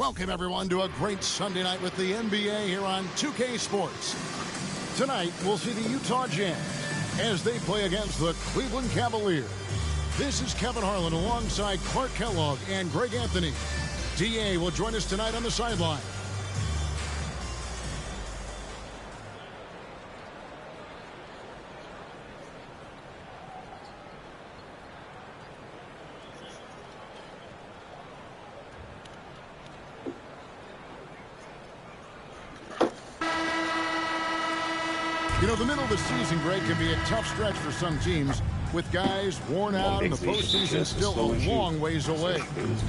Welcome, everyone, to a great Sunday night with the NBA here on 2K Sports. Tonight, we'll see the Utah Jazz as they play against the Cleveland Cavaliers. This is Kevin Harlan alongside Clark Kellogg and Greg Anthony. DA will join us tonight on the sideline. You know, the middle of the season, Greg, can be a tough stretch for some teams with guys worn out and the postseason still a long ways away.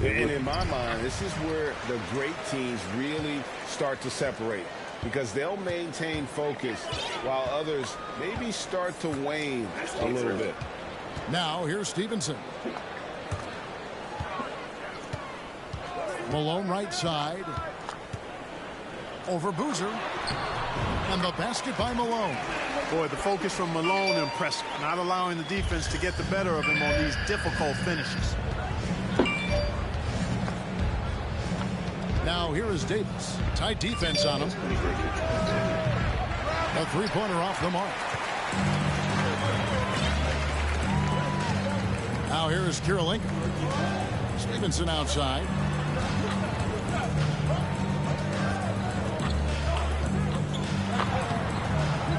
And in my mind, this is where the great teams really start to separate because they'll maintain focus while others maybe start to wane a little bit. Now, here's Stevenson. Malone right side. Over Boozer. And the basket by Malone. Boy, the focus from Malone impressive. Not allowing the defense to get the better of him on these difficult finishes. Now here is Davis. Tight defense on him. A three-pointer off the mark. Now here is Kirilenko. Stevenson outside.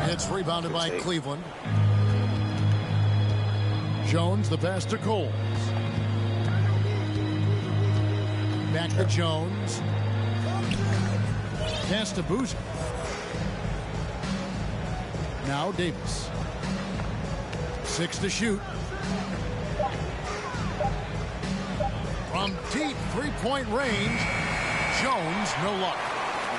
It's rebounded by Cleveland. Jones, the pass to Coles. Back to Jones. Pass to Boozer. Now Davis. 6 to shoot. From deep three-point range, Jones, no luck.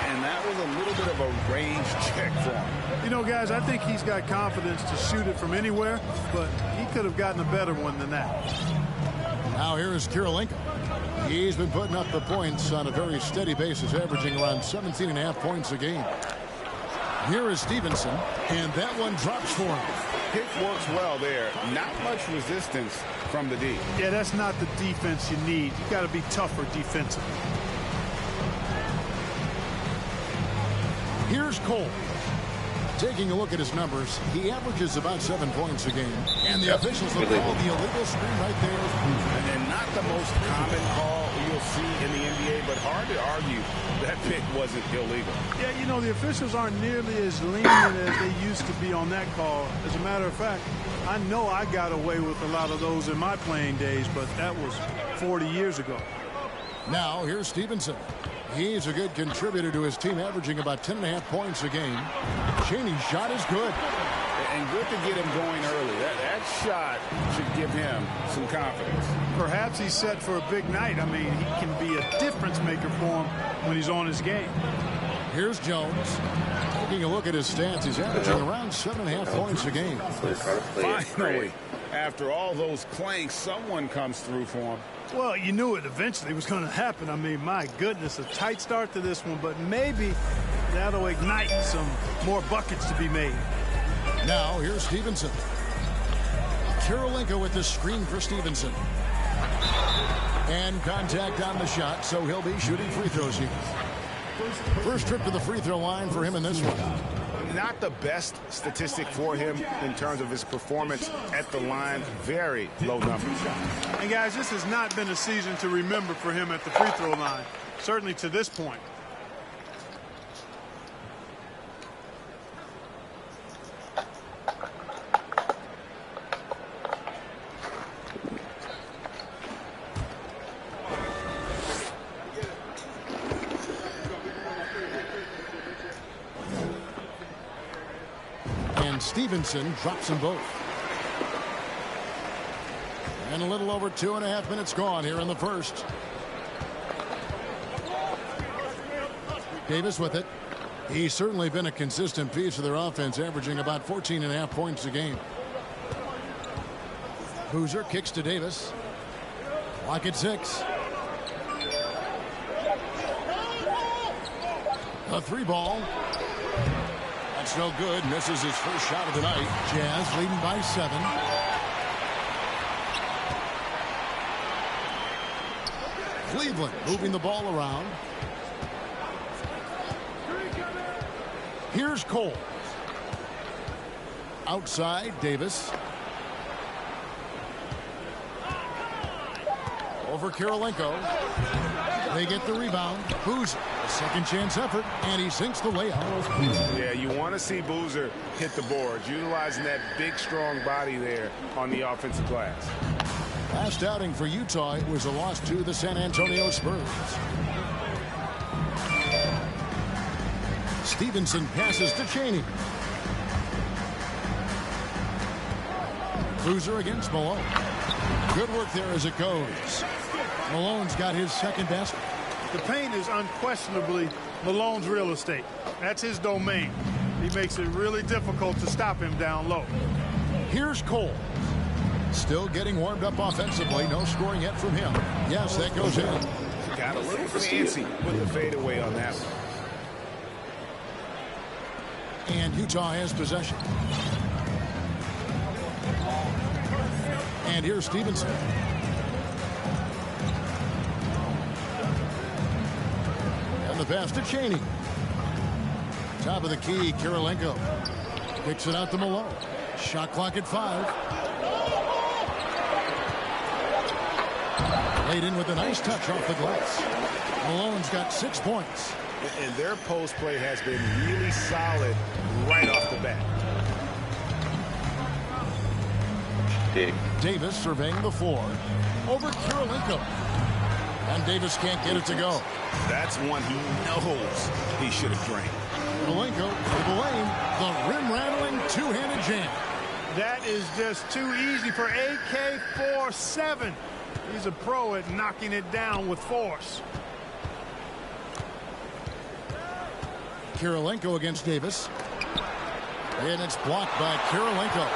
And that was a little bit of a range check for him. You know, guys, I think he's got confidence to shoot it from anywhere, but he could have gotten a better one than that. Now here is Kirilenko. He's been putting up the points on a very steady basis, averaging around 17.5 points a game. Here is Stevenson, and that one drops for him. Pick works well there. Not much resistance from the D. Yeah, that's not the defense you need. You got to be tougher defensively. Here's Cole. Taking a look at his numbers, he averages about 7 points a game. And the officials have called the illegal screen right there. And not the most common call you'll see in the NBA, but hard to argue that pick wasn't illegal. Yeah, you know, the officials aren't nearly as lenient as they used to be on that call. As a matter of fact, I know I got away with a lot of those in my playing days, but that was 40 years ago. Now, here's Stevenson. He's a good contributor to his team, averaging about 10.5 points a game. Cheney's shot is good. And good to get him going early. That shot should give him some confidence. Perhaps he's set for a big night. I mean, he can be a difference maker for him when he's on his game. Here's Jones. Taking a look at his stats, he's averaging around 7.5 points a game. Finally, after all those clanks, someone comes through for him. Well, you knew it eventually was going to happen. I mean, my goodness, a tight start to this one, but maybe that'll ignite some more buckets to be made. Now, here's Stevenson. Kirilenko with the screen for Stevenson. And contact on the shot, so he'll be shooting free throws here. First trip to the free throw line for him in this one. Not the best statistic for him in terms of his performance at the line. Very low numbers. And guys, this has not been a season to remember for him at the free throw line, certainly to this point. Stevenson drops them both. And a little over 2.5 minutes gone here in the first. Davis with it. He's certainly been a consistent piece of their offense, averaging about 14.5 points a game. Boozer kicks to Davis. Clock at 6. A 3-ball. That's no good. Misses his first shot of the night. Jazz leading by 7. Cleveland moving the ball around. Here's Cole. Outside, Davis. Over Kirilenko. They get the rebound. Boozer, a second chance effort, and he sinks the layup. Yeah, you want to see Boozer hit the boards, utilizing that big, strong body there on the offensive glass. Last outing for Utah, it was a loss to the San Antonio Spurs. Stevenson passes to Chaney. Boozer against Malone. Good work there as it goes. Malone's got his second basket. The paint is unquestionably Malone's real estate. That's his domain. He makes it really difficult to stop him down low. Here's Cole. Still getting warmed up offensively. No scoring yet from him. Yes, that goes in. Got a little fancy with the fadeaway on that one. And Utah has possession. And here's Stevenson. And the pass to Chaney. Top of the key, Kirilenko. Kicks it out to Malone. Shot clock at 5. Laid in with a nice touch off the glass. Malone's got 6 points. And their post play has been really solid right off the bat. Davis surveying the floor. Over Kirilenko. And Davis can't get it to go. That's one he knows he should have drained. Kirilenko to the lane. The rim-rattling two-handed jam. That is just too easy for AK-47. He's a pro at knocking it down with force. Kirilenko against Davis. And it's blocked by Kirilenko.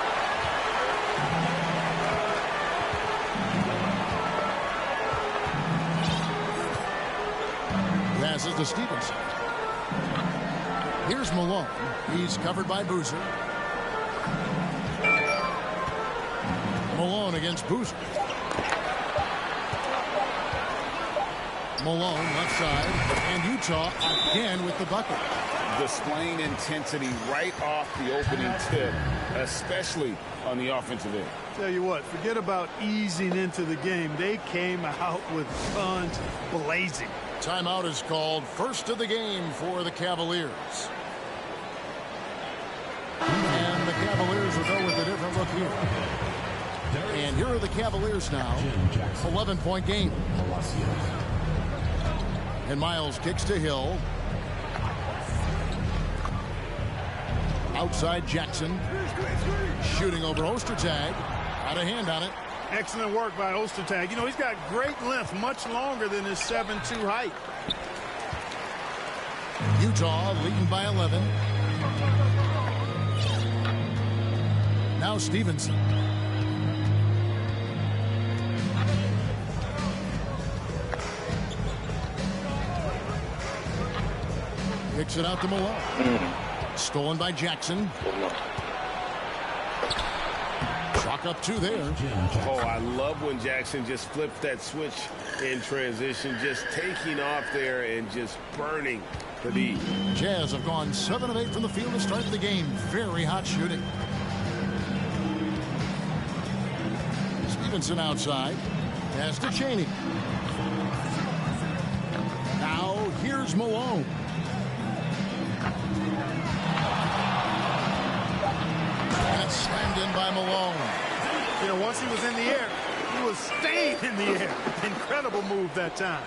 Passes to Stevenson. Here's Malone. He's covered by Boozer. Malone against Boozer. Malone left side. And Utah again with the bucket. Displaying intensity right off the opening tip, especially on the offensive end. Tell you what, forget about easing into the game. They came out with guns blazing. Timeout is called. First of the game for the Cavaliers. And the Cavaliers will go with a different look here. And here are the Cavaliers now. 11-point game. And Miles kicks to Hill. Outside Jackson. Shooting over Ostertag. Out of hand on it. Excellent work by Ostertag. You know, he's got great length, much longer than his 7'2" height. Utah leading by 11. Now Stevenson. Kicks it out to Malone. Stolen by Jackson. Chalk up 2 there. Oh, I love when Jackson just flipped that switch in transition, just taking off there and just burning the D. Jazz have gone 7 of 8 from the field to start the game. Very hot shooting. Stevenson outside. Pass to Chaney. Now here's Malone. And it's slammed in by Malone. You know, once he was in the air, he was staying in the air. Incredible move that time.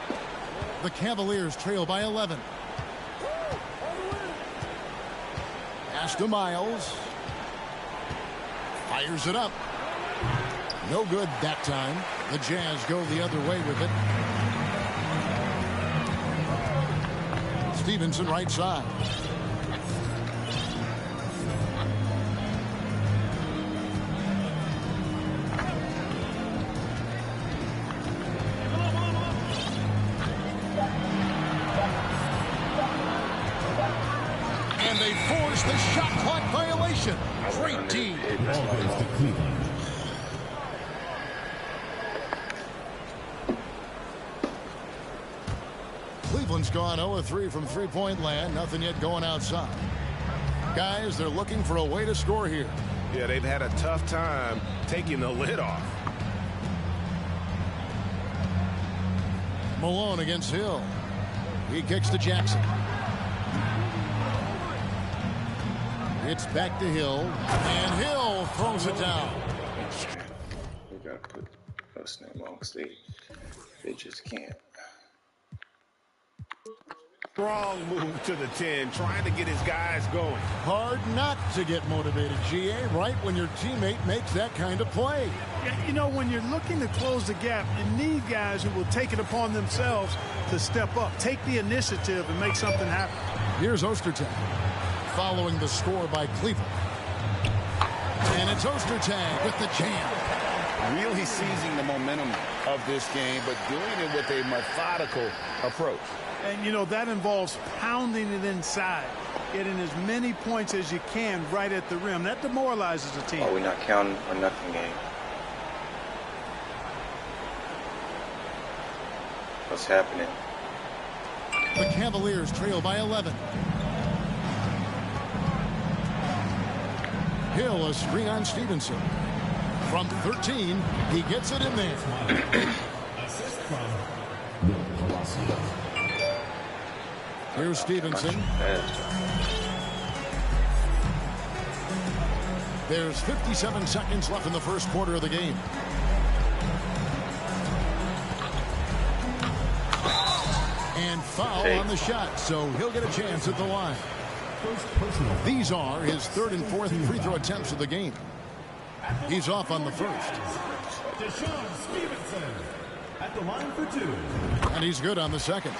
The Cavaliers trail by 11. Pass to Miles. Fires it up. No good that time. The Jazz go the other way with it. Stevenson right side. And they force the shot clock violation. Great team. Ball goes to Cleveland. gone 0-3 from three-point land. Nothing yet going outside. Guys, they're looking for a way to score here. Yeah, they've had a tough time taking the lid off. Malone against Hill. He kicks to Jackson. It's back to Hill, and Hill throws it down. We gotta put us name on because they just can't. Strong move to the 10, trying to get his guys going. Hard not to get motivated, GA, right when your teammate makes that kind of play. Yeah, you know, when you're looking to close the gap, you need guys who will take it upon themselves to step up, take the initiative, and make something happen. Here's Ostertag following the score by Cleveland. And it's Ostertag with the jam. Really seizing the momentum of this game, but doing it with a methodical approach. And, you know, that involves pounding it inside, getting as many points as you can right at the rim. That demoralizes a team. Oh, we're not counting a nothing game. What's happening? The Cavaliers trail by 11. Hill, a screen on Stevenson. From 13, he gets it in there. Here's Stevenson. There's 57 seconds left in the first quarter of the game. And foul on the shot, so he'll get a chance at the line. These are his third and fourth free throw attempts of the game. He's off on the first. DeShawn Stevenson at the line for two. And he's good on the second.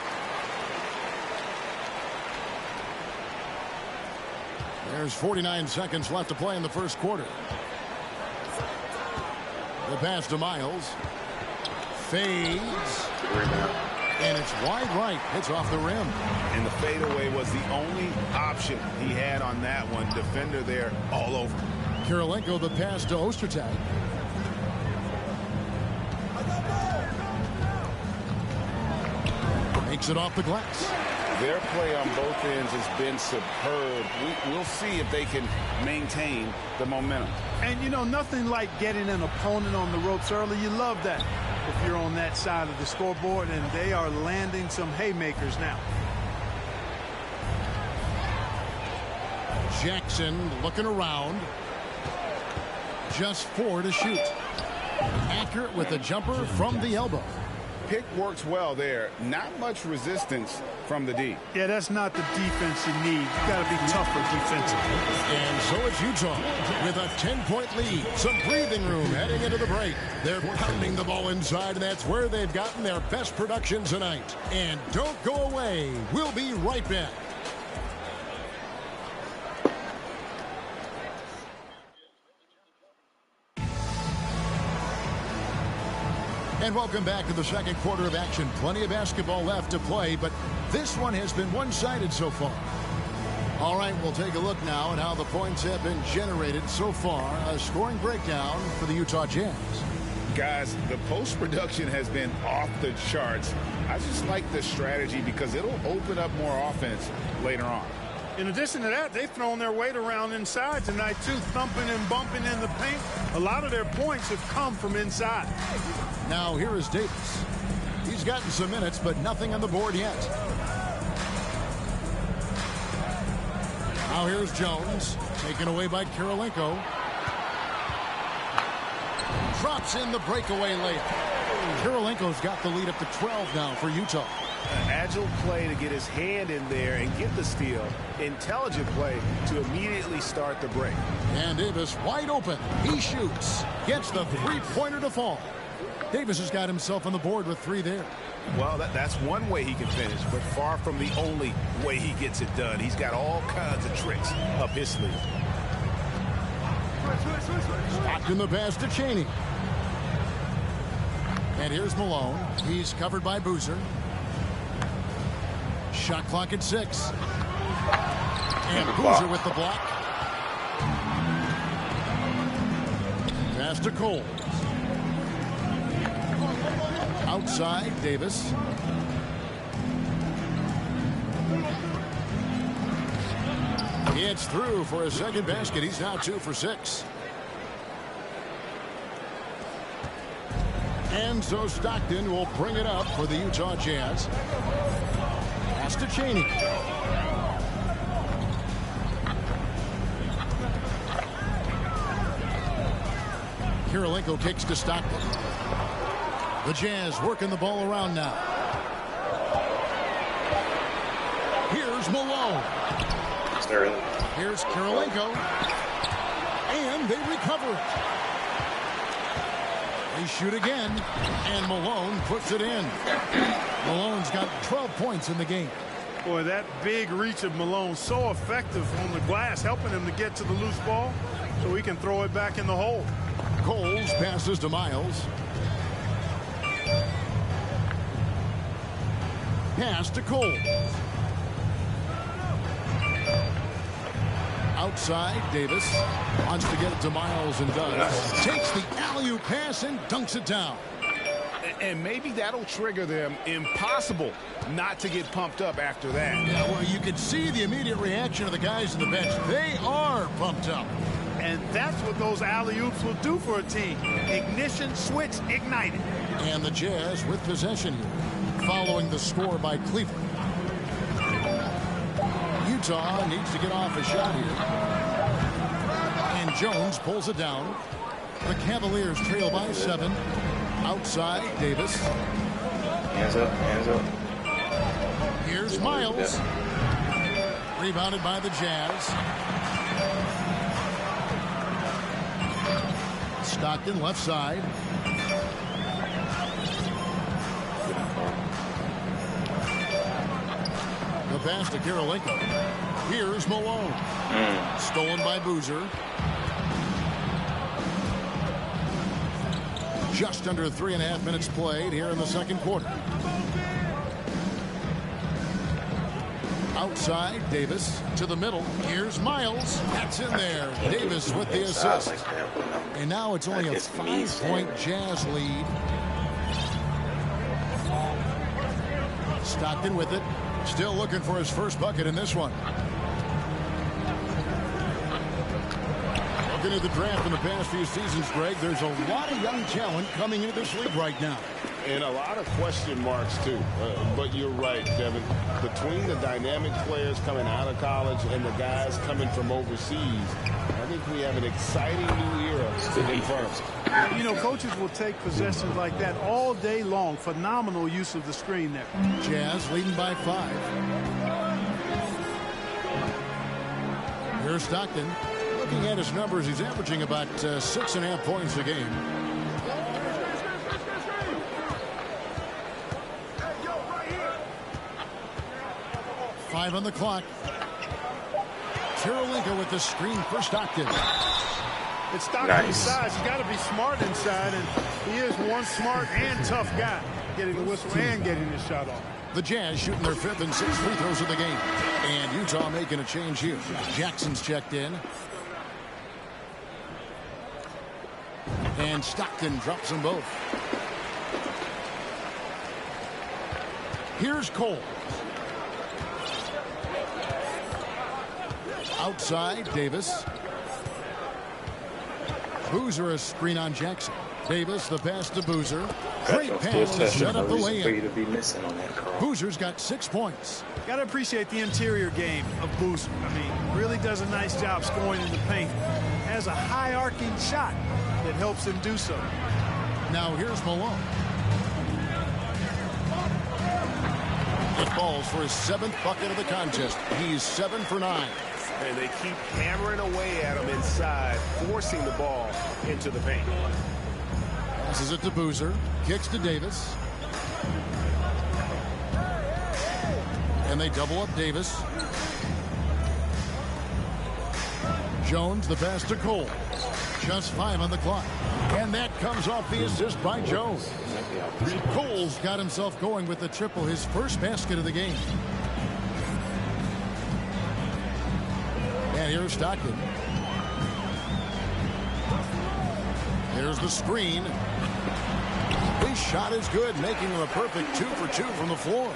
There's 49 seconds left to play in the first quarter. The pass to Miles. Fades. And it's wide right. It's off the rim. And the fadeaway was the only option he had on that one. Defender there all over. Kirilenko the pass to Ostertag. Makes it off the glass. Their play on both ends has been superb. We'll see if they can maintain the momentum. And, you know, nothing like getting an opponent on the ropes early. You love that if you're on that side of the scoreboard, and they are landing some haymakers now. Jackson looking around. Just 4 to shoot. Accurate with the jumper from the elbow. Pick works well there. Not much resistance from the D. Yeah, that's not the defense you need. You got to be tougher defensively. And so it's Utah with a 10-point lead. Some breathing room heading into the break. They're pounding the ball inside, and that's where they've gotten their best production tonight. And don't go away. We'll be right back. And welcome back to the second quarter of action. Plenty of basketball left to play, but this one has been one-sided so far. All right, we'll take a look now at how the points have been generated so far. A scoring breakdown for the Utah Jazz. Guys, the post production has been off the charts. I just like this strategy because it'll open up more offense later on. In addition to that, they've thrown their weight around inside tonight, too, thumping and bumping in the paint. A lot of their points have come from inside. Now here is Davis. He's gotten some minutes, but nothing on the board yet. Now here's Jones, taken away by Kirilenko. Drops in the breakaway layup. Kirilenko's got the lead up to 12 now for Utah. An agile play to get his hand in there and get the steal. Intelligent play to immediately start the break. And Davis wide open. He shoots. Gets the three-pointer to fall. Davis has got himself on the board with 3 there. Well, that's one way he can finish, but far from the only way he gets it done. He's got all kinds of tricks up his sleeve. Stockton the pass to Chaney. And here's Malone. He's covered by Boozer. Shot clock at 6. And Boozer with the block. Pass to Cole. Outside, Davis. It's through for a second basket. He's now 2 for 6. And so Stockton will bring it up for the Utah Jazz. Pass to Chaney. Kirilenko kicks to Stockton. The Jazz working the ball around now. Here's Malone. Here's Kirilenko. And they recover it. They shoot again. And Malone puts it in. Malone's got 12 points in the game. Boy, that big reach of Malone, so effective on the glass, helping him to get to the loose ball so he can throw it back in the hole. Coles passes to Miles. Pass to Cole. Outside, Davis wants to get it to Miles and does. Takes the alley-oop pass and dunks it down. And maybe that'll trigger them. Impossible not to get pumped up after that. Yeah, well, you can see the immediate reaction of the guys on the bench. They are pumped up. And that's what those alley-oops will do for a team. Ignition, switch, ignited. And the Jazz with possession here, following the score by Cleveland. Utah needs to get off a shot here. And Jones pulls it down. The Cavaliers trail by 7. Outside, Davis. Hands up, hands up. Here's Miles. Rebounded by the Jazz. Stockton left side. The pass to Kirilenko. Here's Malone. Stolen by Boozer. Just under 3.5 minutes played here in the second quarter. Outside, Davis to the middle. Here's Miles. That's in there. Davis with the assist. And now it's only a 5-point Jazz lead. Stockton with it. Still looking for his first bucket in this one. Looking at the draft in the past few seasons, Greg, there's a lot of young talent coming into this league right now. And a lot of question marks, too. But you're right, Devin. Between the dynamic players coming out of college and the guys coming from overseas, I think we have an exciting new era in front of us. You know, coaches will take possessions like that all day long. Phenomenal use of the screen there. Jazz leading by 5. Here's Stockton. Looking at his numbers, he's averaging about 6.5 points a game. Five on the clock. Kirilenko with the screen for Stockton. It's Stockton's size. He's got to be smart inside, and he is one smart and tough guy, getting the whistle and getting his shot off. The Jazz shooting their 5th and 6th free throws of the game. And Utah making a change here. Jackson's checked in. And Stockton drops them both. Here's Cole. Outside, Davis. Boozer a screen on Jackson. Davis the pass to Boozer. Great pass to set up the lay-in. Boozer's got 6 points. Got to appreciate the interior game of Boozer. I mean, really does a nice job scoring in the paint. Has a high arcing shot that helps him do so. Now here's Malone. It falls for his 7th bucket of the contest. He's 7 for 9. And they keep hammering away at him inside, forcing the ball into the paint. Passes it to Boozer. Kicks to Davis. And they double up Davis. Jones the pass to Cole. Just 5 on the clock. And that comes off the assist by Jones. Cole's got himself going with the triple, his first basket of the game. And here's Stockton. Here's the screen. His shot is good, making him a perfect 2 for 2 from the floor.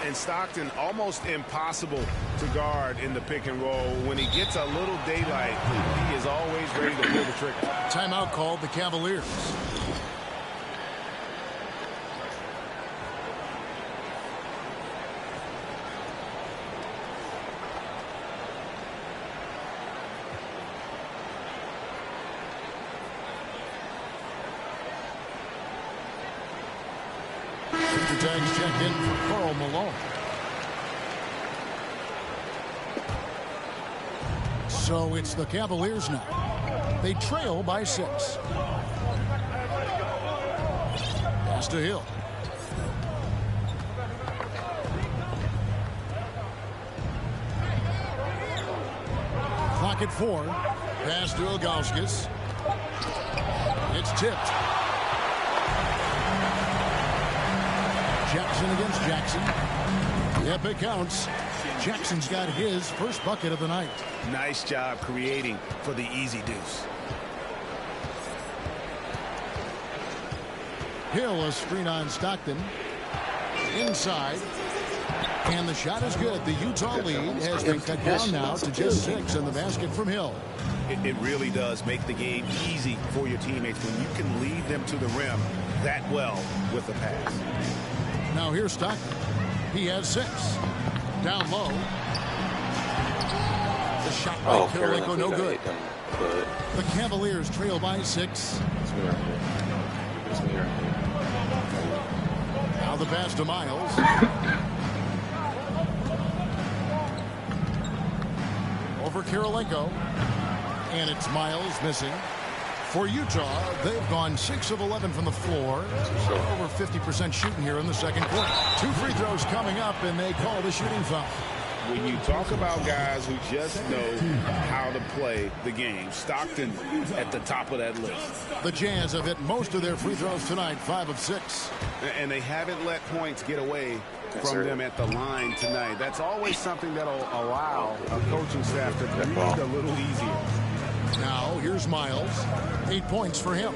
And Stockton almost impossible to guard in the pick and roll. When he gets a little daylight, he is always ready to pull the trigger. Timeout called the Cavaliers. Tags checked in for Karl Malone. So it's the Cavaliers now. They trail by 6. Pass to Hill. Clock at 4. Pass to Ilgauskas. It's tipped. Jackson against Jackson. Yep, it counts. Jackson's got his first bucket of the night. Nice job creating for the easy deuce. Hill, a screen on Stockton. Inside. And the shot is good. The Utah lead has been cut down now to just 6 in the basket from Hill. It really does make the game easy for your teammates when you can lead them to the rim that well with the pass. Now here's Stockton. He has 6. Down low. The shot by Kirilenko, no good. The Cavaliers trail by 6. Now the pass to Miles. Over Kirilenko. And it's Miles missing. For Utah, they've gone 6 of 11 from the floor. Over 50% shooting here in the second quarter. 2 free throws coming up, and they call the shooting foul. When you talk about guys who just know how to play the game, Stockton at the top of that list. The Jazz have hit most of their free throws tonight, 5 of 6. And they haven't let points get away from them at the line tonight. That's always something that'll allow a coaching staff to breathe a little easier. Now, here's Miles. 8 points for him.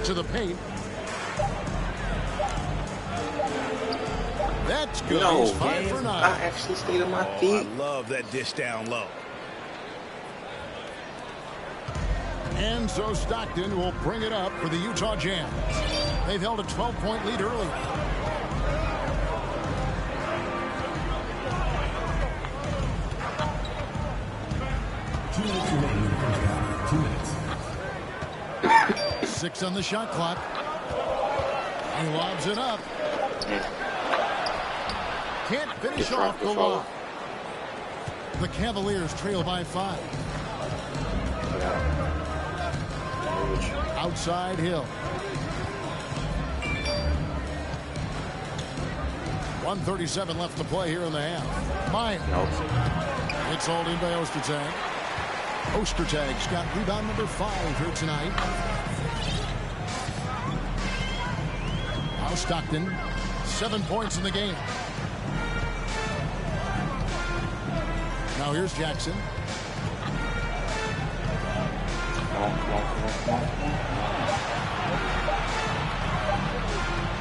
To the paint. That's good. No, He's 5 for 9. I actually stayed on my feet. I love that dish down low. And so Stockton will bring it up for the Utah Jazz. They've held a 12-point lead early. Six on the shot clock. He lobs it up. Can't finish off the lob. The Cavaliers trail by 5. Outside Hill. 1:37 left to play here in the half. Miles. It's hauled in by Ostertag. Ostertag's got rebound number 5 here tonight. Now Stockton. 7 points in the game. Now here's Jackson.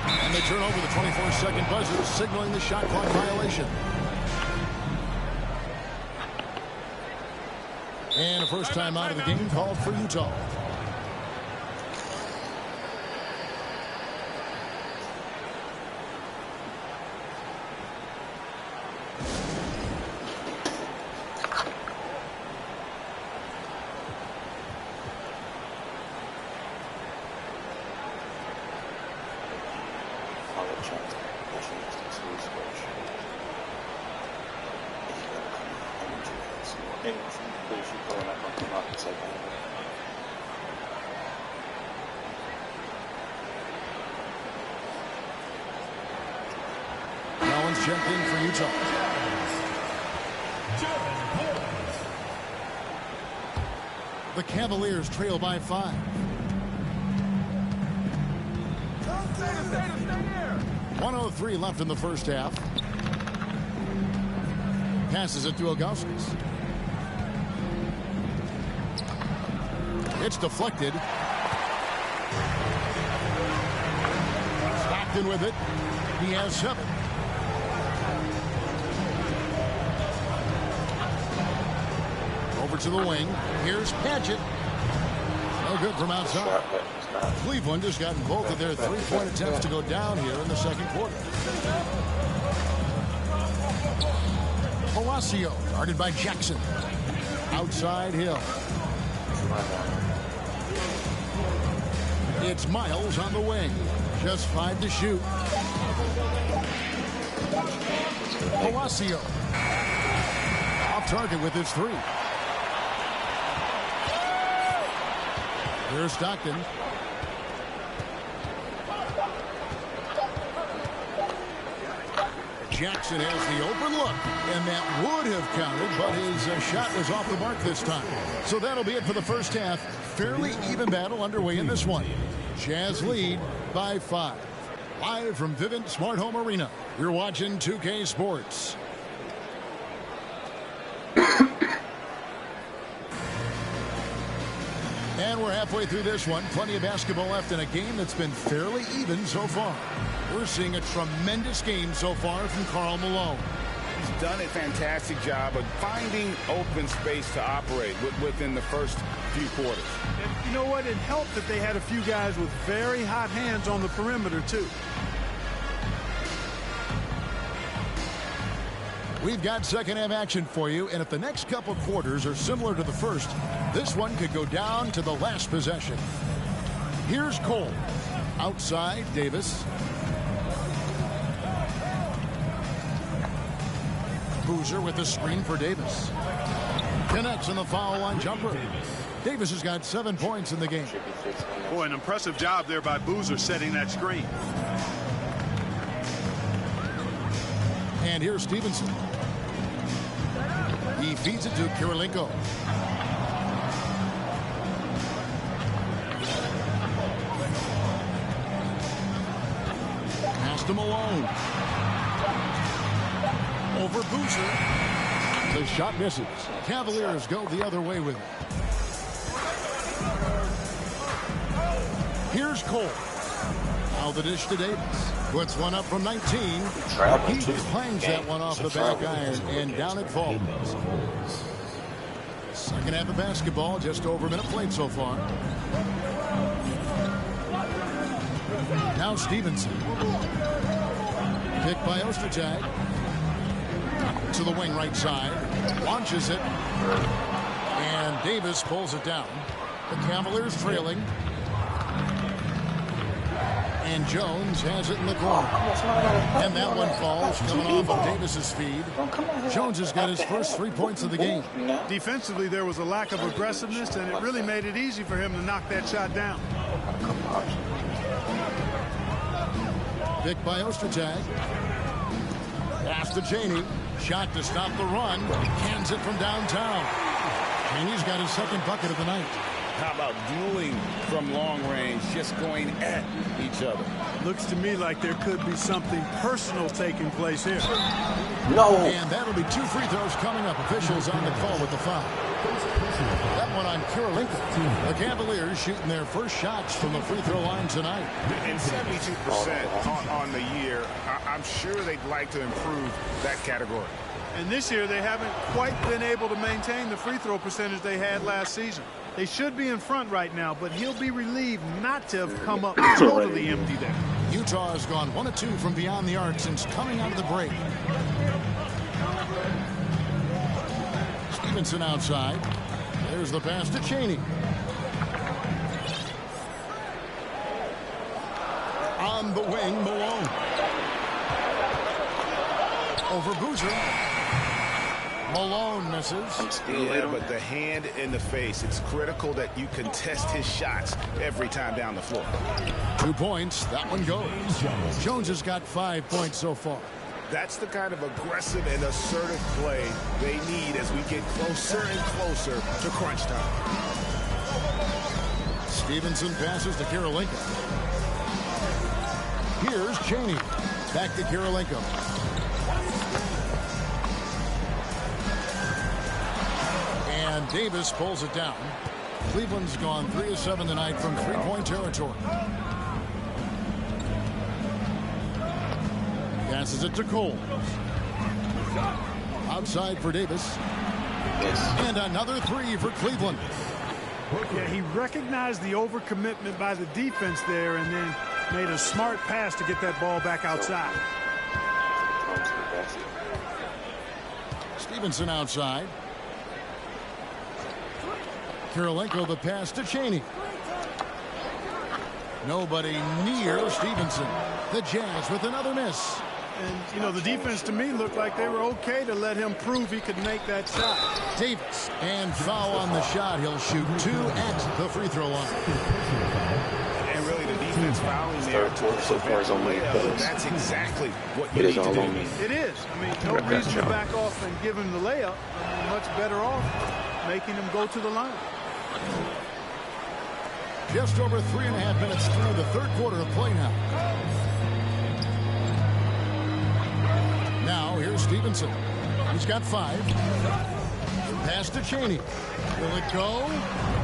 And they turn over the 24-second buzzer, signaling the shot clock violation. And a first time out of the game called for Utah. Allen's checked in for Utah. The Cavaliers trail by 5. Stay 1:03 left in the first half. Passes it to Ilgauskas. It's deflected. Stockton with it. He has 7. Over to the wing. Here's Padgett. No good from outside. Cleveland has gotten both of their 3-point attempts to go down here in the second quarter. Palacio guarded by Jackson. Outside Hill. It's Miles on the wing. Just 5 to shoot. Palacio. Off target with his 3. Here's Stockton. Jackson has the open look, and that would have counted, but his shot was off the mark this time. So that'll be it for the first half. Fairly even battle underway in this one. Jazz lead by 5. Live from Vivint Smart Home Arena, you're watching 2K Sports. And we're halfway through this one. Plenty of basketball left in a game that's been fairly even so far. We're seeing a tremendous game so far from Karl Malone. He's done a fantastic job of finding open space to operate within the first few quarters. And you know what? It helped that they had a few guys with very hot hands on the perimeter, too. We've got second half action for you, and if the next couple quarters are similar to the first, this one could go down to the last possession. Here's Cole. Outside, Davis. Boozer with the screen for Davis. Connects on the foul line jumper. Davis has got 7 points in the game. Boy, an impressive job there by Boozer setting that screen. And here's Stevenson. He feeds it to Kirilenko. Pass to Malone. Over Boozer. The shot misses. Cavaliers go the other way with it. Here's Cole. Now the dish to Davis. Puts one up from 19. He clangs that one off the back iron, and down it falls. Second half of basketball, just over a minute played so far. Now Stevenson. Picked by Ostertag. To the wing right side. Launches it. And Davis pulls it down. The Cavaliers trailing. And Jones has it in the corner. And that one falls, coming off of Davis's feed. Jones has got his first 3 points of the game. Defensively, there was a lack of aggressiveness, and it really made it easy for him to knock that shot down. Picked by Ostertag. Pass to Chaney. Shot to stop the run. Cans it from downtown. Chaney's got his second bucket of the night. How about dueling from long range, just going at each other? Looks to me like there could be something personal taking place here. No. And that'll be 2 free throws coming up. Officials on the call with the foul. That one on Kirilenko. The Cavaliers shooting their first shots from the free throw line tonight. And 72% on the year. I'm sure they'd like to improve that category. And this year, they haven't quite been able to maintain the free throw percentage they had last season. They should be in front right now, but he'll be relieved not to have come up totally empty there. Utah has gone 1 of 2 from beyond the arc since coming out of the break. Stevenson outside. There's the pass to Chaney. On the wing, Malone. Over Boozer. Malone misses. Yeah, but the hand in the face, it's critical that you contest his shots every time down the floor. 2 points. That one goes. Jones has got 5 points so far. That's the kind of aggressive and assertive play they need as we get closer and closer to crunch time. Stevenson passes to Kirilenko. Here's Chaney. Back to Kirilenko. And Davis pulls it down. Cleveland's gone 3 of 7 tonight from three-point territory. Passes it to Cole. Outside for Davis. And another three for Cleveland. Yeah, he recognized the overcommitment by the defense there and then made a smart pass to get that ball back outside. Stevenson outside. Kirilenko the pass to Chaney. Nobody near Stevenson. The Jazz with another miss. And, you know, the defense to me looked like they were okay to let him prove he could make that shot. Davis and foul on the shot. He'll shoot 2 at the free throw line. And really the defense fouling there. So far is only That's exactly what you it need is all to do. on me. It is. I mean, no reason to back off and give him the layup. I mean, much better off making him go to the line. Just over 3.5 minutes through the third quarter of play now. Now, here's Stevenson. He's got 5. Pass to Chaney. Will it go?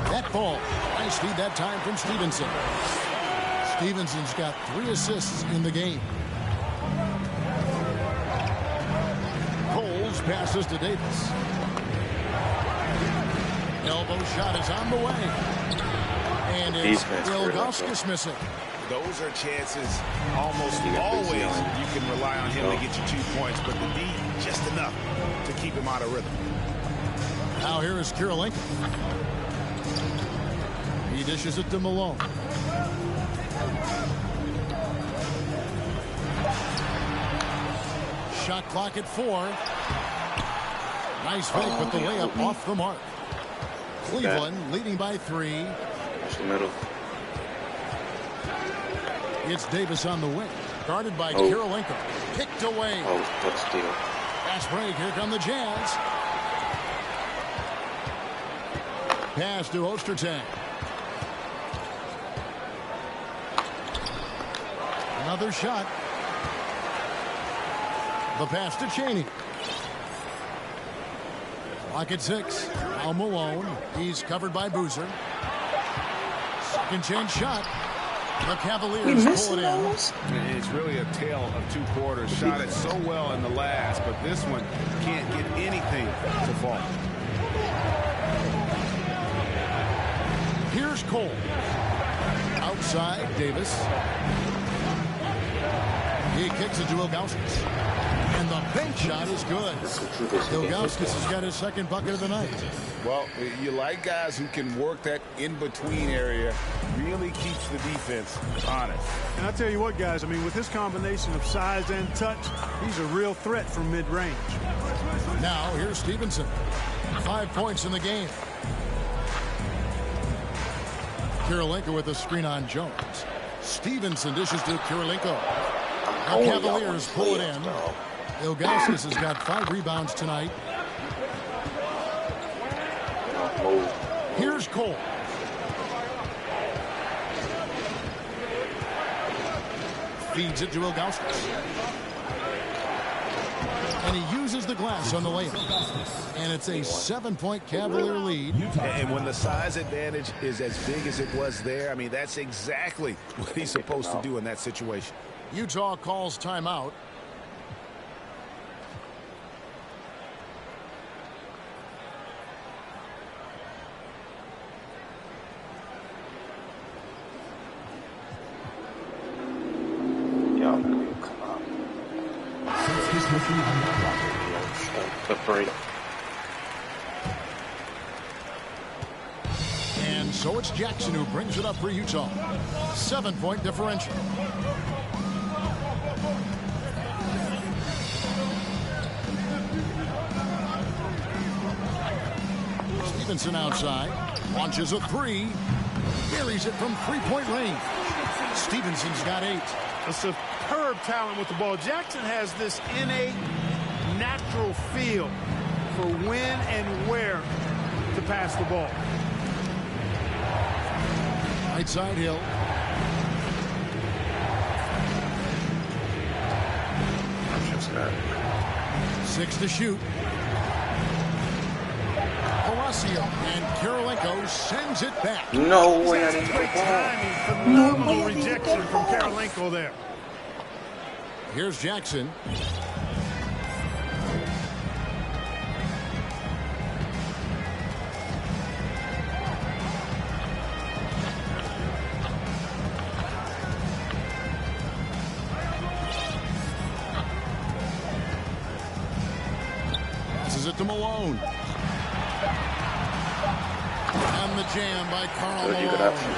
That ball. Nice feed that time from Stevenson. Stevenson's got 3 assists in the game. Coles passes to Davis. Elbow shot is on the way. And it's Ilgauskas missing. Those are chances almost always you can rely on him to get you 2 points, but the D just enough to keep him out of rhythm. Now here is Kirilenko. He dishes it to Malone. Shot clock at 4. Nice fake, but the layup off the mark. Cleveland leading by 3. The middle. It's Davis on the wing. Guarded by Kirilenko. Kicked away. Tough steal. Fast break. Here come the Jazz. Pass to Ostertag. Another shot. The pass to Chaney. Clock at 6. Now Malone. He's covered by Boozer. Second chance shot. The Cavaliers pull it in. It's really a tale of 2 quarters. Shot it so well in the last, but this one can't get anything to fall. Here's Cole. Outside, Davis. He kicks it to Ilgauskas. And the bank shot is good. Ilgauskas has got his second bucket of the night. Well, you like guys who can work that in-between area. Really keeps the defense honest. And I tell you what, guys, I mean, with his combination of size and touch, he's a real threat from mid-range. Now, here's Stevenson. 5 points in the game. Kirilenko with a screen on Jones. Stevenson dishes to Kirilenko. The Cavaliers pull it in. Ilgauskas has got 5 rebounds tonight. Here's Cole. Feeds it to Ilgauskas. And he uses the glass on the layup. And it's a 7-point Cavalier lead. And when the size advantage is as big as it was there, I mean, that's exactly what he's supposed to do in that situation. Utah calls timeout. And so it's Jackson who brings it up for Utah. 7-point differential. Stevenson outside. Launches a 3. Buries it from 3-point range. Stevenson's got 8. A superb talent with the ball. Jackson has this innate, natural feel for when and where to pass the ball. Right side Hill. Just got 6 to shoot. Palacio, and Kirilenko sends it back. No way I didn't get Great the ball. timing, phenomenal rejection from Kirilenko there. Here's Jackson. Passes it to Malone. And the jam by Karl Really good Malone. option.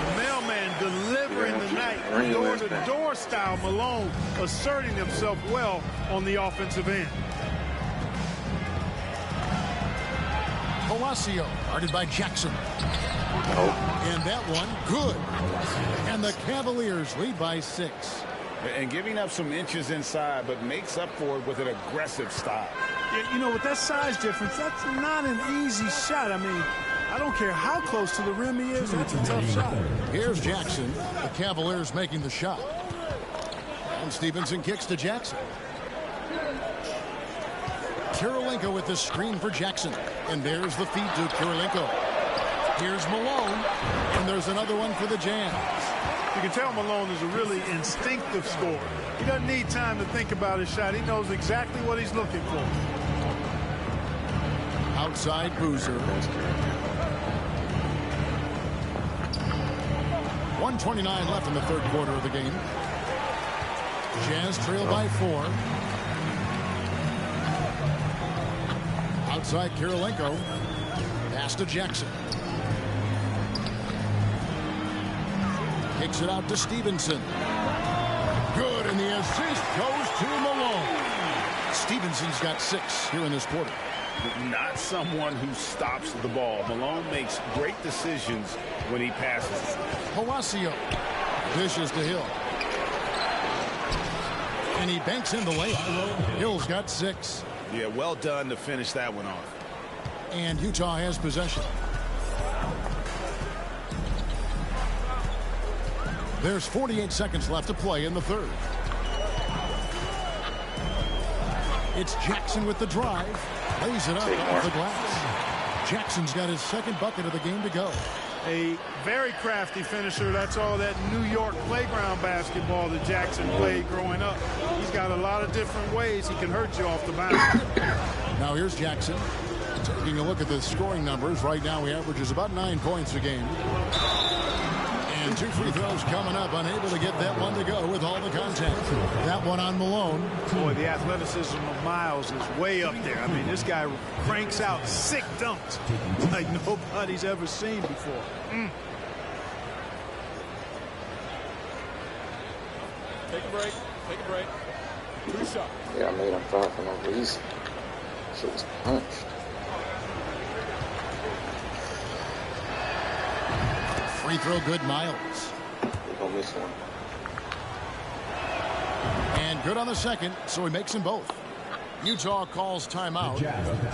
The mailman delivering the night. Door-to-door style. Malone asserting himself well on the offensive end. Palacio, guarded by Jackson. And that one, good. And the Cavaliers lead by 6. And giving up some inches inside, but makes up for it with an aggressive style. You know, with that size difference, that's not an easy shot. I mean, I don't care how close to the rim he is, that's a tough shot. Here's Jackson. The Cavaliers making the shot. And Stevenson kicks to Jackson. Kirilenko with the screen for Jackson. And there's the feed to Kirilenko. Here's Malone. And there's another one for the Jazz. You can tell Malone is a really instinctive scorer. He doesn't need time to think about his shot. He knows exactly what he's looking for. Outside Boozer. 1:29 left in the third quarter of the game. Jazz trail by 4. Outside Kirilenko. Pass to Jackson. Kicks it out to Stevenson. Good, and the assist goes to Malone. Stevenson's got 6 here in this quarter. Not someone who stops the ball. Malone makes great decisions when he passes. Palacio dishes to Hill. And he banks in the layup. Hill's got 6. Yeah, well done to finish that one off. And Utah has possession. There's 48 seconds left to play in the third. It's Jackson with the drive. Lays it up off the glass. Jackson's got his second bucket of the game to go. A very crafty finisher. That's all that New York playground basketball that Jackson played growing up. He's got a lot of different ways he can hurt you off the bounce. Now here's Jackson. Taking a look at the scoring numbers. Right now he averages about 9 points a game. And 2 free throws coming up. Unable to get that one to go with all the contact. That one on Malone. Boy, the athleticism of Miles is way up there. I mean, this guy cranks out sick dunks like nobody's ever seen before. Take a break. Take a break. 2 shots. Yeah, I made him foul for no reason. Shit was punched. Free throw good, Miles. We're gonna miss one. And good on the second, so he makes them both. Utah calls timeout.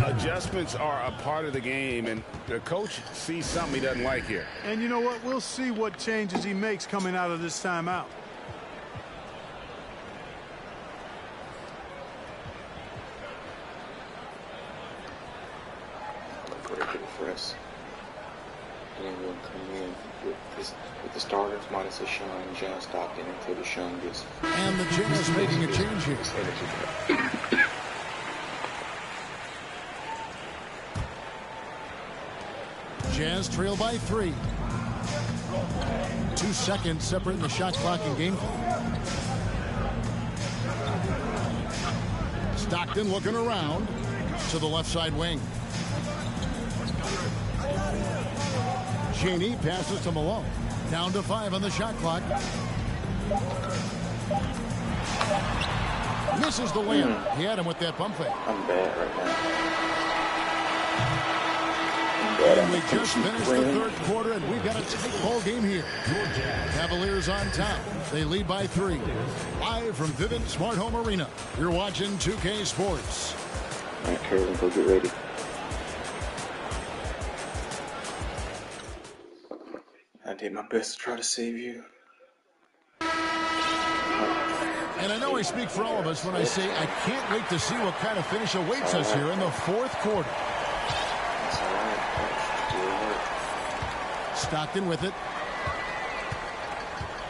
Adjustments are a part of the game, and the coach sees something he doesn't like here. And you know what? We'll see what changes he makes coming out of this timeout. Great hit for us. And then we'll come in with the starters minus a Sean, John Stockton until the Sean gets. And the Jazz making a change here. Jazz trail by 3. 2 seconds separating the shot clock and game clock. Stockton looking around to the left side wing. Cheney passes to Malone. Down to 5 on the shot clock. Misses the layup. He had him with that bump fake. I'm bad right now. And we just finished the third quarter, and we've got a tight ball game here. Cavaliers on top. They lead by 3. Live from Vivint Smart Home Arena. You're watching 2K Sports. All right, Curry, go get ready. I did my best to try to save you. And I know I speak for all of us when I say I can't wait to see what kind of finish awaits us here in the fourth quarter. That's all right. Stockton with it.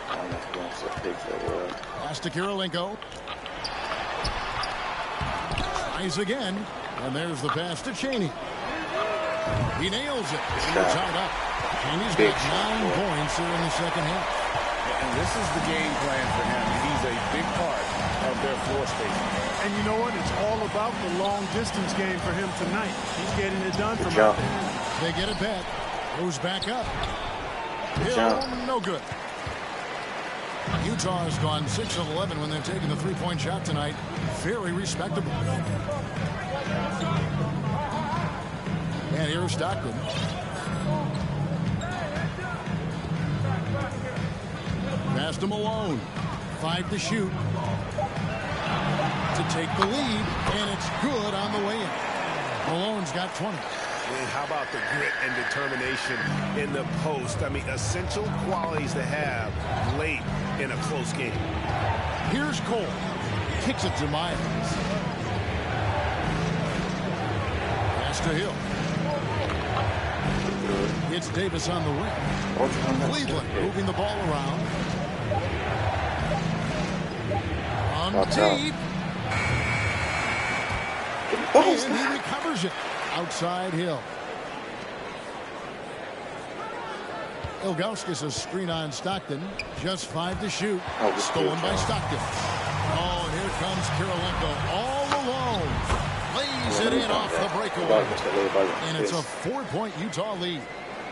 I don't know if he wants to pick that up. Pass to Kirilenko. Tries again. And there's the pass to Chaney. He nails it. And we're tied up. Chaney's got 9 points here in the second half. And this is the game plan for him. He's a big part of their floor spacing. And you know what? It's all about the long distance game for him tonight. He's getting it done from out there. They get it back. Goes back up. Hill, no good. Utah has gone 6 of 11 when they're taking the three-point shot tonight. Very respectable. And here's Stockton. Pass to Malone. 5 to shoot. To take the lead, and it's good on the way in. Malone's got 20. And how about the grit and determination in the post? I mean, essential qualities to have late in a close game. Here's Cole. Kicks it to Miles. Pass to Hill. It's Davis on the wing. Cleveland moving the ball around. On deep. And he recovers it. Outside Hill. Ilgauskas a screen on Stockton. Just 5 to shoot. Stolen by Stockton. Oh, and here comes Kirilenko all alone. Lays it in off the breakaway. And it's a 4-point Utah lead.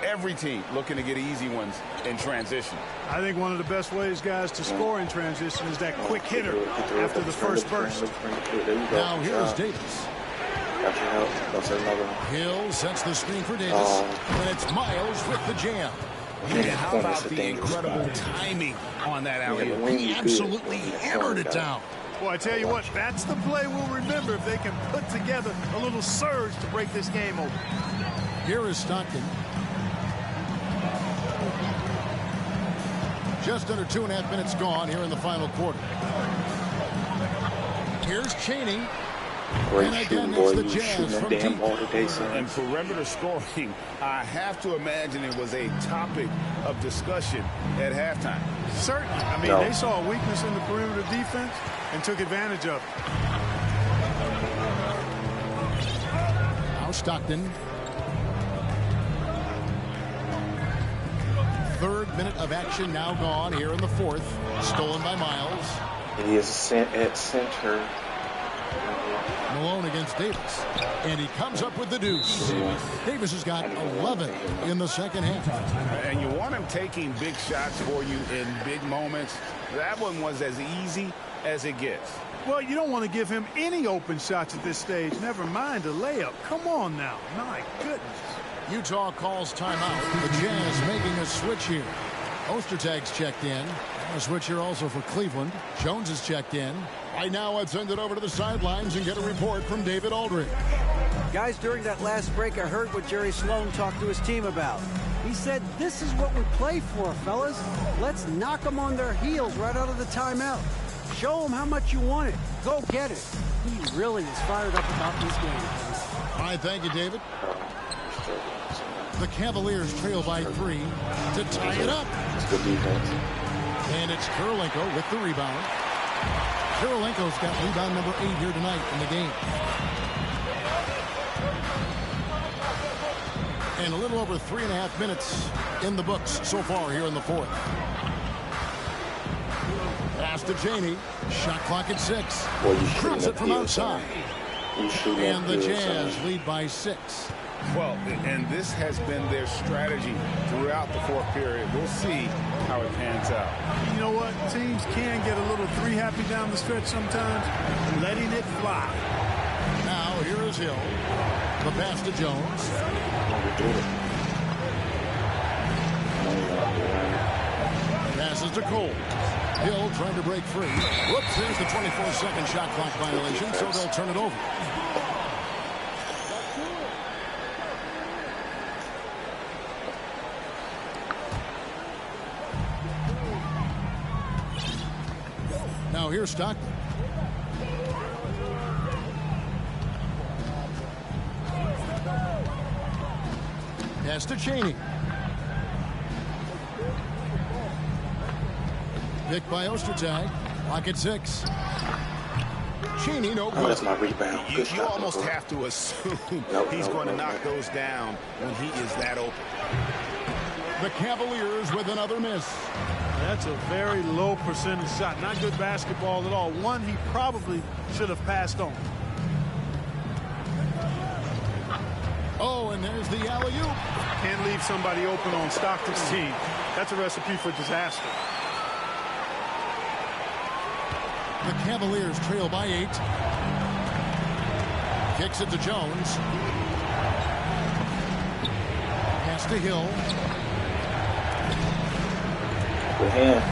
Every team looking to get easy ones in transition. I think one of the best ways, guys, to score in transition is that quick hitter after the first burst. Now here's Davis. Hill sets the screen for Davis. And it's Miles with the jam. And how about the incredible timing on that alley-oop? He absolutely hammered it down. Well, I tell you what, that's the play we'll remember if they can put together a little surge to break this game open. Here is Stockton. Just under 2.5 minutes gone here in the final quarter. Here's Chaney. Great And again, shooting, it's boy. the You Jazz shooting that from damn deep. ball today, son. And perimeter scoring, I have to imagine it was a topic of discussion at halftime. Certainly. I mean, they saw a weakness in the perimeter defense and took advantage of it. Now Stockton. 3rd minute of action now gone here in the 4th. Stolen by Miles. He is at center. Malone against Davis. And he comes up with the deuce. Davis has got 11 in the second half. And you want him taking big shots for you in big moments. That one was as easy as it gets. Well, you don't want to give him any open shots at this stage. Never mind a layup. Come on now. My goodness. Utah calls timeout. The Jazz making a switch here. Ostertag's checked in. A switch here also for Cleveland. Jones is checked in. Right now, let's send it over to the sidelines and get a report from David Aldridge. Guys, during that last break, I heard what Jerry Sloan talked to his team about. He said, this is what we play for, fellas. Let's knock them on their heels right out of the timeout. Show them how much you want it. Go get it. He really is fired up about this game. All right, thank you, David. The Cavaliers trail by 3 to tie it up. And it's Kirilenko with the rebound. Kirilenko's got rebound number 8 here tonight in the game. And a little over 3.5 minutes in the books so far here in the 4th. Pass to Chaney. Shot clock at 6. Drops it from outside. And the Jazz lead by 6. Well, and this has been their strategy throughout the 4th period. We'll see how it pans out. You know what? Teams can get a little three happy down the stretch sometimes, letting it fly. Now here is Hill. The pass to Jones. Passes to Cole. Hill trying to break free. Whoops, there's the 24-second shot clock violation, so they'll turn it over. Now here's Stockton. Pass to Chaney. Picked by Ostertag. Lock at 6. Cheney, no good. Oh, that's my rebound. You almost have to assume he's going to knock those down when he is that open. The Cavaliers with another miss. That's a very low percentage shot. Not good basketball at all. One he probably should have passed on. Oh, and there's the alley-oop. Can't leave somebody open on Stockton's team. That's a recipe for disaster. The Cavaliers trail by 8. Kicks it to Jones. Pass to Hill. Good hand.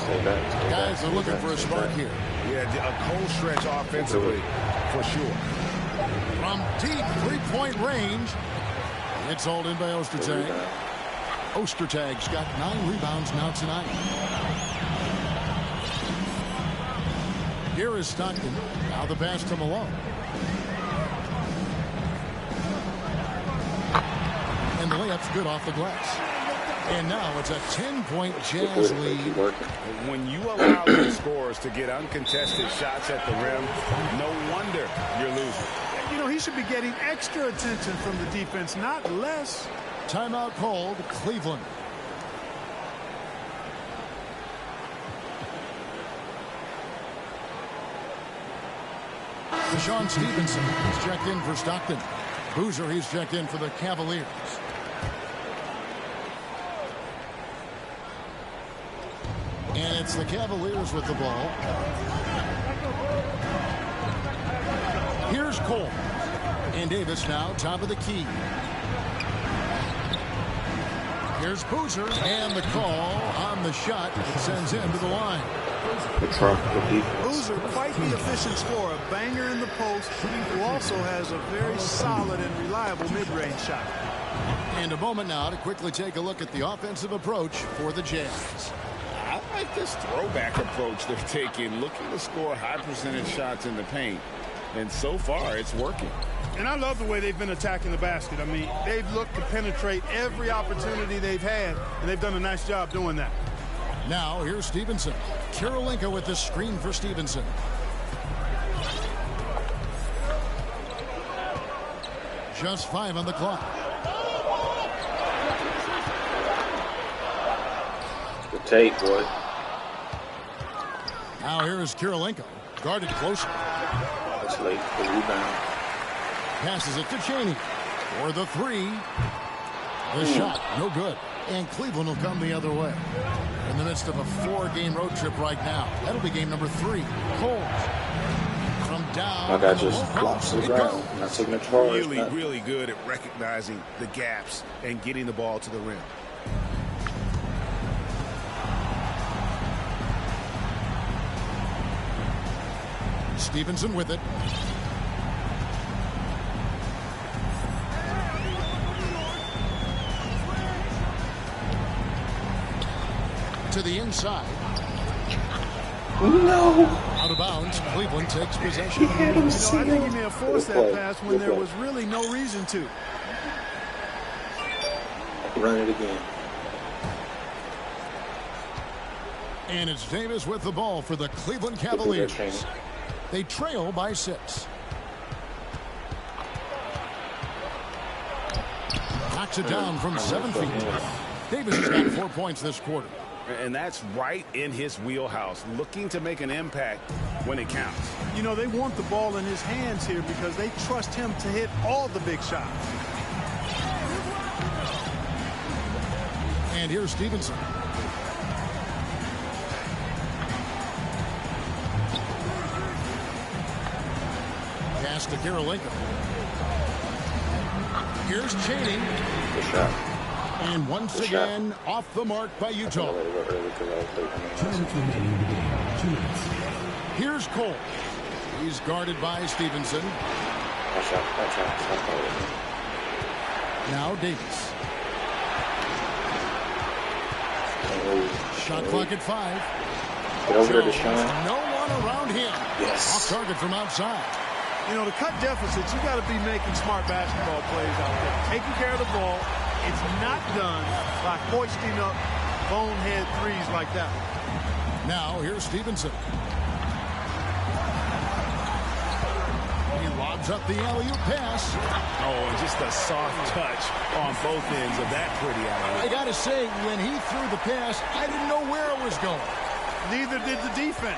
Stay back. Guys are looking for a spark here. Yeah, a cold stretch offensively, for sure. From deep three-point range. It's hauled in by Ostertag. Ostertag's got 9 rebounds now tonight. Here is Stockton. Now the pass to Malone. And the layup's good off the glass. And now it's a 10-point Jazz lead. When you allow your scorers to get uncontested shots at the rim, no wonder you're losing. You know, he should be getting extra attention from the defense, not less. Timeout called, Cleveland. Deshaun Stevenson is checked in for Stockton. Boozer, he's checked in for the Cavaliers. And it's the Cavaliers with the ball. Here's Cole. And Davis now top of the key. Here's Boozer. And the call on the shot that sends him to the line. Boozer, quite the efficient scorer. A banger in the post, who also has a very solid and reliable mid-range shot. And a moment now to quickly take a look at the offensive approach for the Jazz. I like this throwback approach they're taking, looking to score high percentage shots in the paint. And so far, it's working. And I love the way they've been attacking the basket. I mean, they've looked to penetrate every opportunity they've had, and they've done a nice job doing that. Now, here's Stevenson. Kirilenko with the screen for Stevenson. Just 5 on the clock. Good take, boy. Now here is Kirilenko. Guarded closely. That's late. The rebound. Passes it to Cheney. For the 3. The shot, no good. And Cleveland will come the other way. In the midst of a 4-game road trip right now. That'll be game number 3. Cole. From down. My guy just flops to the ground. Not taking a charge. Really good at recognizing the gaps and getting the ball to the rim. Stevenson with it. To the inside. No. Out of bounds. Cleveland takes possession. I think he may have forced that pass when there was really no reason to. Run it again. And it's Davis with the ball for the Cleveland Cavaliers. They trail by 6. Knocks it down from 7 feet. Davis has got 4 points this quarter. And that's right in his wheelhouse, looking to make an impact when it counts. You know, they want the ball in his hands here because they trust him to hit all the big shots. And here's Stevenson. Pass to Kirilenko. Here's Cheney. Good shot. And once again, off the mark by Utah. Here's Cole. He's guarded by Stevenson. Now Davis. Shot clock at 5. Get over there, Deshaun. No one around him. Yes. Off target from outside. You know, to cut deficits, you got to be making smart basketball plays out there. Taking care of the ball. It's not done by hoisting up bonehead threes like that. Now, here's Stevenson. He lobs up the alley-oop pass. Oh, and just a soft touch on both ends of that pretty alley-oop. I got to say, when he threw the pass, I didn't know where it was going. Neither did the defense.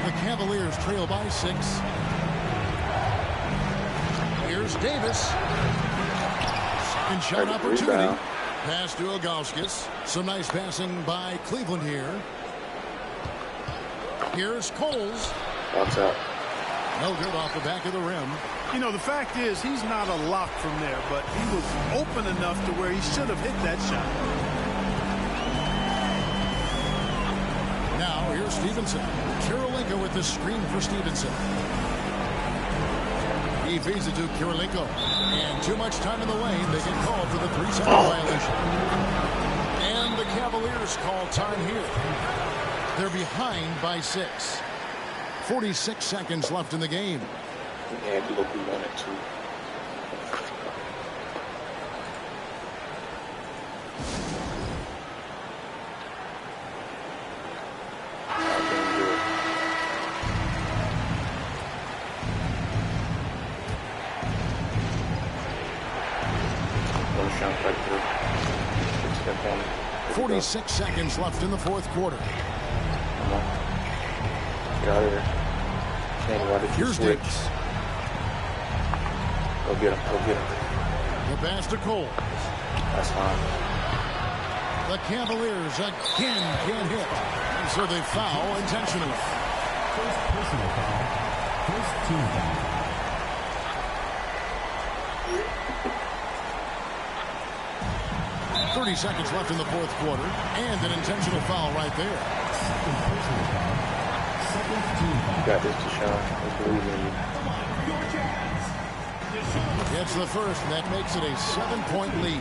The Cavaliers trail by 6. Here's Davis. Second shot opportunity. Pass to Ilgauskas. Some nice passing by Cleveland here. Here's Coles. Watch out. No good off the back of the rim. You know, the fact is, he's not a lock from there, but he was open enough to where he should have hit that shot. Now, here's Stevenson. Kirilenko with the screen for Stevenson. He feeds it to Kirilenko. And too much time in the lane. They get called for the 3-second violation. And the Cavaliers call time here. They're behind by 6. 46 seconds left in the game. Yeah, we look, we won it too. Shot right through. 46 seconds left in the fourth quarter. Come on. Get out of here. Shane, why did you Here's switch? Diggs. Go get him. Go get him. The pass to Cole. That's fine. The Cavaliers again can't hit. And so they foul intentionally. First personal foul. First team foul. .30 seconds left in the fourth quarter, and an intentional foul right there. Second personal foul. Second team foul. You got this, Deshaun. I believe in you. It's the first, and that makes it a 7-point lead.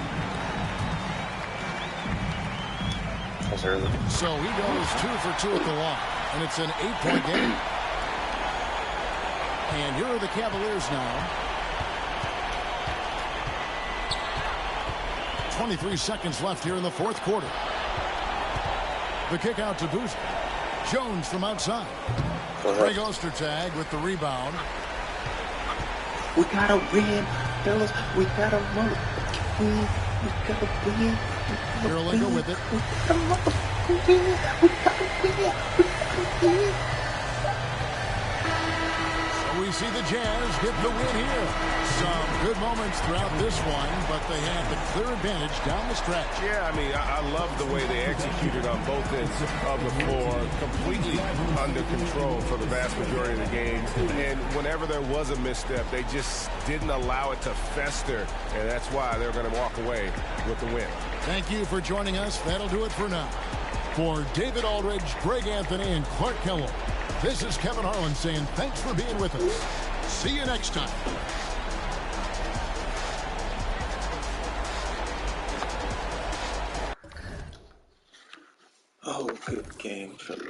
That's early. So he goes 2 for 2 at the line, and it's an 8-point game. And here are the Cavaliers now. 23 seconds left here in the fourth quarter. The kick out to Boozer. Jones from outside. Greg Ostertag with the rebound. We gotta win, fellas. We gotta motherfucking win. We gotta win. Kirilenko with it. We gotta motherfucking win. We gotta win. We gotta win. We see the Jazz get the win here. Some good moments throughout this one, but they have the clear advantage down the stretch. Yeah, I mean, I love the way they executed on both ends of the floor. Completely under control for the vast majority of the game. And whenever there was a misstep, they just didn't allow it to fester. And that's why they're going to walk away with the win. Thank you for joining us. That'll do it for now. For David Aldridge, Greg Anthony, and Clark Kellogg, this is Kevin Harlan saying thanks for being with us. See you next time. Oh, good game, Philly.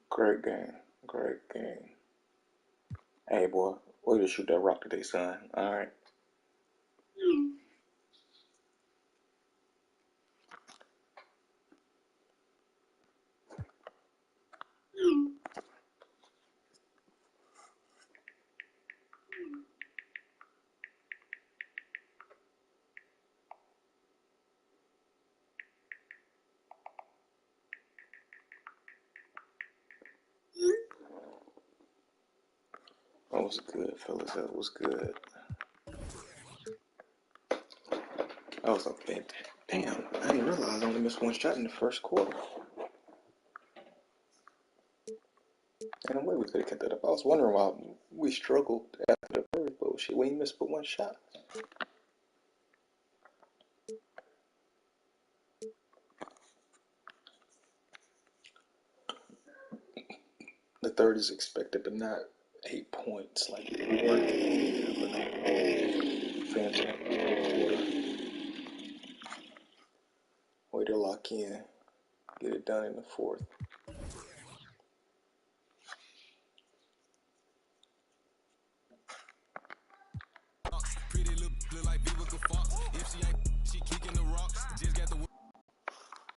Great game. Great game. Hey, boy. Way to shoot that rock today, son. All right. That was good, fellas. That was good. That was a bit. Damn, I didn't realize I only missed one shot in the first quarter. And a way we could have kept that up. I was wondering why we struggled after the first, but shit, we ain't missed but one shot. The third is expected, but not 8 points like we weren't getting fancy quarter. Way to lock in, get it done in the fourth.